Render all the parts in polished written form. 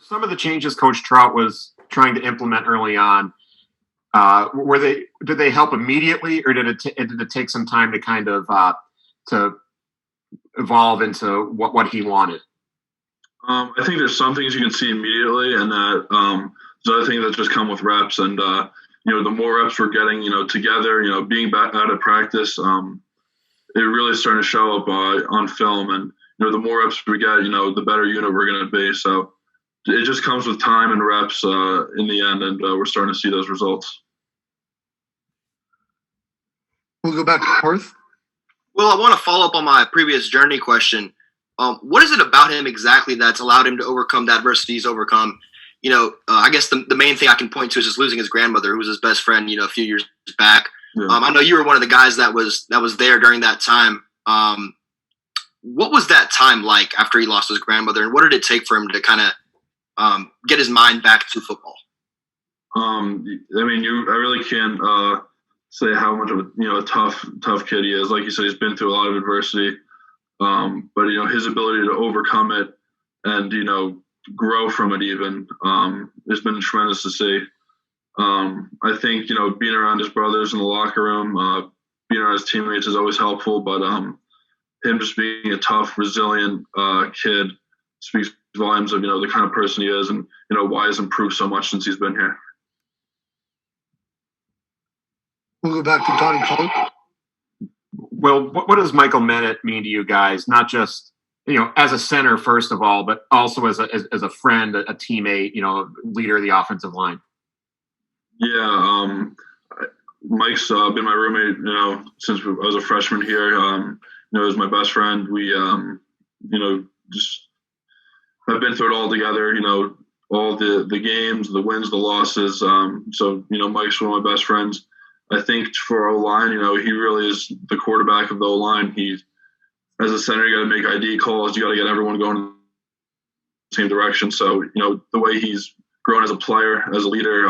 Some of the changes Coach Trout was trying to implement early on, did they help immediately, or did it take some time to kind of to evolve into what he wanted? I think there's some things you can see immediately, and that there's other things that just come with reps. And the more reps we're getting, together, being back out of practice, it really is starting to show up on film. And the more reps we get, the better unit we're going to be. So it just comes with time and reps in the end, and we're starting to see those results. We'll go back to Perth. Well, I want to follow up on my previous journey question. What is it about him exactly that's allowed him to overcome the adversity he's overcome? I guess the main thing I can point to is just losing his grandmother, who was his best friend, a few years back. Yeah. I know you were one of the guys that was there during that time. What was that time like after he lost his grandmother, and what did it take for him to kind of get his mind back to football? I really can't say how much of a tough kid he is. Like you said, he's been through a lot of adversity, but his ability to overcome it and grow from it even has been tremendous to see. I think being around his brothers in the locker room, being around his teammates is always helpful, but him just being a tough, resilient kid speaks volumes of the kind of person he is, and why he's improved so much since he's been here. We'll go back to Donnie Cullen. Well, what does Michael Menet mean to you guys? Not just as a center, first of all, but also as a friend, a teammate, leader of the offensive line. Yeah, Mike's been my roommate, since I was a freshman here. He was my best friend. We, just have been through it all together. All the games, the wins, the losses. So Mike's one of my best friends. I think for O-line, he really is the quarterback of the O-line. As a center, you got to make ID calls. You got to get everyone going in the same direction. So, the way he's grown as a player, as a leader,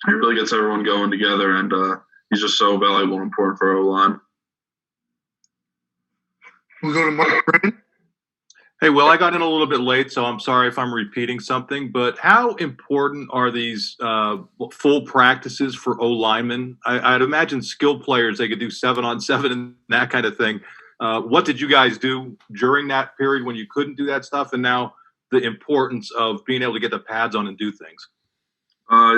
he really gets everyone going together, and he's just so valuable and important for our O-line. We'll go to Mark Brennan. Hey, Will, I got in a little bit late, so I'm sorry if I'm repeating something, but how important are these full practices for O-linemen? I'd imagine skilled players, they could do 7-on-7 and that kind of thing. What did you guys do during that period when you couldn't do that stuff, and now the importance of being able to get the pads on and do things?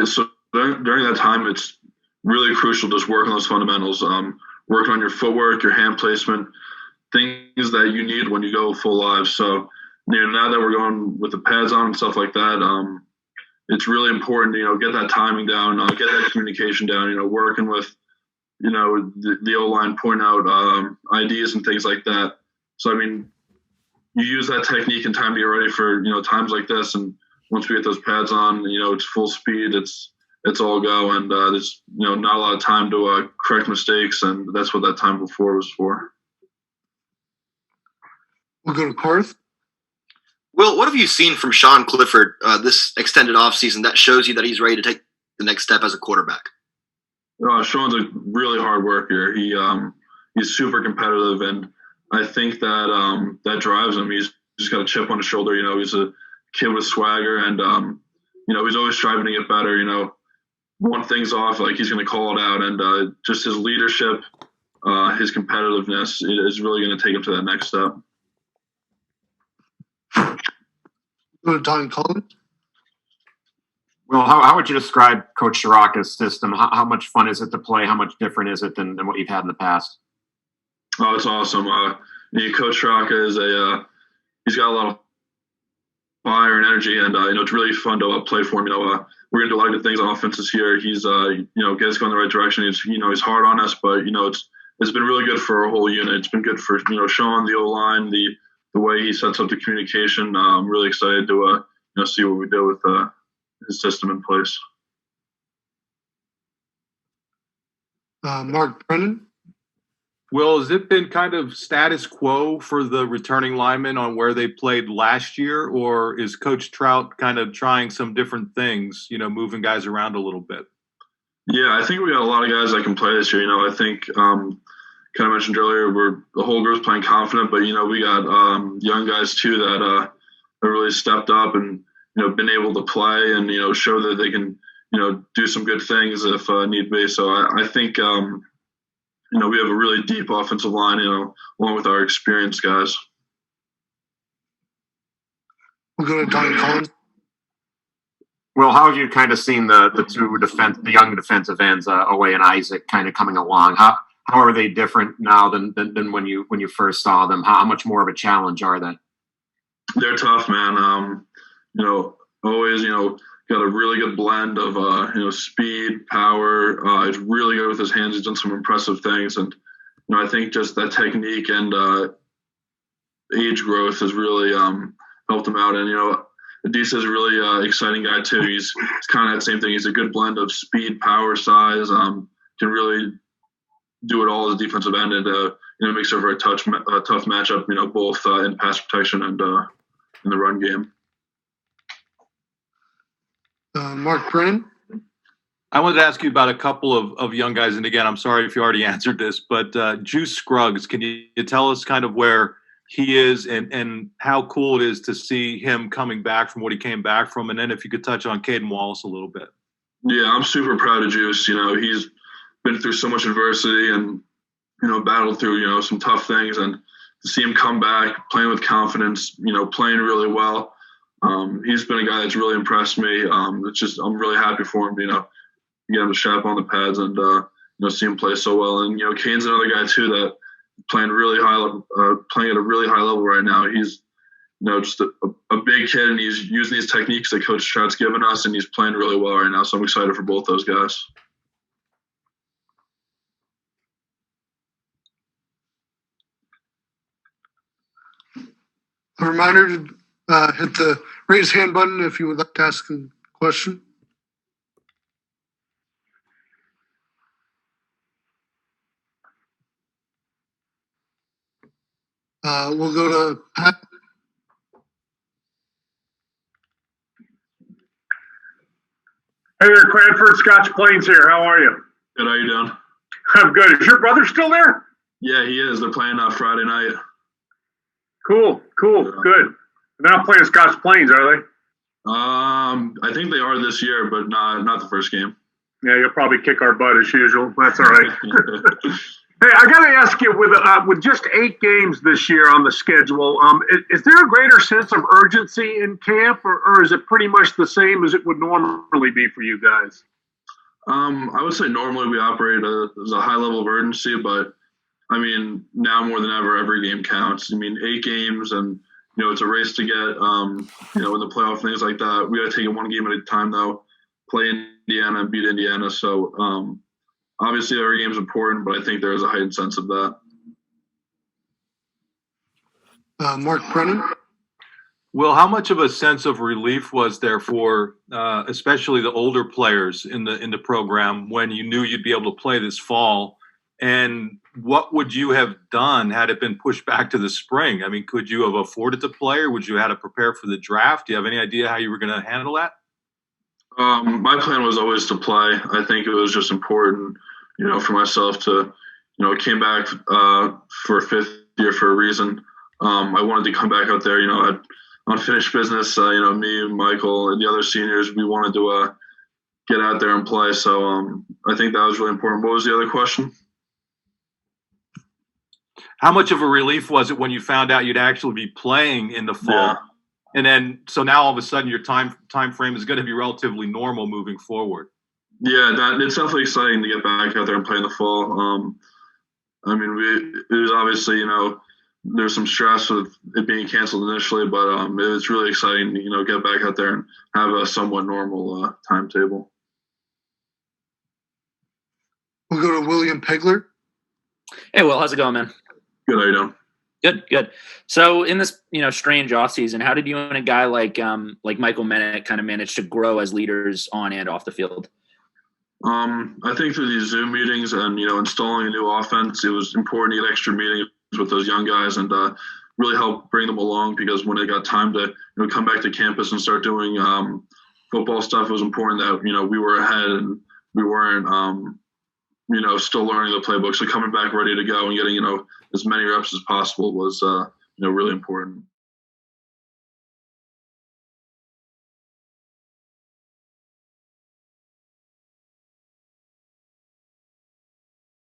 So during that time, it's really crucial just working on those fundamentals, working on your footwork, your hand placement, things that you need when you go full live. So, now that we're going with the pads on and stuff like that, it's really important to, get that timing down, get that communication down, working with, the O-line, point out IDs and things like that. So, you use that technique in time to get ready for, times like this. And once we get those pads on, it's full speed, it's all go. And there's, not a lot of time to correct mistakes. And that's what that time before was for. We'll go to Perth. Will, what have you seen from Sean Clifford this extended offseason that shows you that he's ready to take the next step as a quarterback? Sean's a really hard worker. He's super competitive, and I think that that drives him. He's just got a chip on his shoulder. He's a kid with swagger, and he's always striving to get better. One thing's off, like he's going to call it out, and just his leadership, his competitiveness is really going to take him to that next step. Go to Don Cullen. Well, how would you describe Coach Shiraka's system? How much fun is it to play? How much different is it than what you've had in the past? Oh, it's awesome. Coach Shiraka is he's got a lot of fire and energy, and it's really fun to play for him. We're gonna do a lot of good things on offenses here. He's get us going in the right direction. He's hard on us, but it's been really good for our whole unit. It's been good for Sean, the O-line, the way he sets up the communication. I'm really excited to see what we do with his system in place. Mark Brennan. Will, has it been kind of status quo for the returning linemen on where they played last year, or is Coach Trout kind of trying some different things, moving guys around a little bit? Yeah, I think we got a lot of guys that can play this year. I think kind of mentioned earlier, the whole group's playing confident, but we got young guys too that have really stepped up, and been able to play and show that they can do some good things if need be. So I think we have a really deep offensive line, along with our experienced guys. We'll go to Don Collins. Well, how have you kind of seen the the young defensive ends, Owe and Isaac, kind of coming along? How are they different now than when you first saw them? How much more of a challenge are they? They're tough, man. Always, got a really good blend of speed, power. He's really good with his hands. He's done some impressive things, and I think just that technique and age growth has really helped him out. And Adisa is a really exciting guy too. He's kind of that same thing. He's a good blend of speed, power, size. Can really do it all as a defensive end, and makes it a very tough matchup. Both in pass protection and in the run game. Mark Brennan. I wanted to ask you about a couple of young guys, and again, I'm sorry if you already answered this, but Juice Scruggs, can you tell us kind of where he is and how cool it is to see him coming back from what he came back from? And then if you could touch on Caden Wallace a little bit. Yeah, I'm super proud of Juice. He's been through so much adversity and, battled through, some tough things, and to see him come back, playing with confidence, playing really well. He's been a guy that's really impressed me. I'm really happy for him, get him to strap on the pads and, see him play so well. And, Caden's another guy too that playing really playing at a really high level right now. He's, just a big kid, and he's using these techniques that Coach Trout's given us, and he's playing really well right now. So I'm excited for both those guys. A reminder to hit the raise hand button if you would like to ask a question. We'll go to Pat. Hey there, Cranford, Scotch Plains here. How are you? Good, how you doing? I'm good. Is your brother still there? Yeah, he is. They're playing Friday night. Cool, Yeah. good. They're not playing Scotch Plains, are they? I think they are this year, but not the first game. Yeah, you'll probably kick our butt as usual. That's all right. Hey, I got to ask you, with just 8 games this year on the schedule, is there a greater sense of urgency in camp, or is it pretty much the same as it would normally be for you guys? I would say normally we operate as a high level of urgency, but I mean, now more than ever, every game counts. 8 games, and it's a race to get, in the playoff, things like that. We got to take it one game at a time, though. Play Indiana and beat Indiana. So obviously, every game is important, but I think there is a heightened sense of that. Mark Brennan. Will, how much of a sense of relief was there for especially the older players in the program when you knew you'd be able to play this fall? And what would you have done had it been pushed back to the spring? I mean, could you have afforded to play, or would you have had to prepare for the draft? Do you have any idea how you were going to handle that? My plan was always to play. I think it was just important, for myself to, came back for a 5th year for a reason. I wanted to come back out there, at unfinished business. Me and Michael and the other seniors, we wanted to get out there and play. So I think that was really important. What was the other question? How much of a relief was it when you found out you'd actually be playing in the fall? Yeah. And then, so now all of a sudden your time frame is going to be relatively normal moving forward. Yeah, it's definitely exciting to get back out there and play in the fall. It was obviously, there's some stress with it being canceled initially, but it's really exciting to, get back out there and have a somewhat normal timetable. We'll go to William Pegler. Hey, Will, how's it going, man? Good, how you doing? Good. So in this, strange offseason, how did you and a guy like Michael Mennett kind of manage to grow as leaders on and off the field? I think through these Zoom meetings and, installing a new offense, it was important to get extra meetings with those young guys and really help bring them along, because when they got time to, come back to campus and start doing football stuff, it was important that, we were ahead and we weren't, still learning the playbook. So coming back ready to go and getting, as many reps as possible was, really important.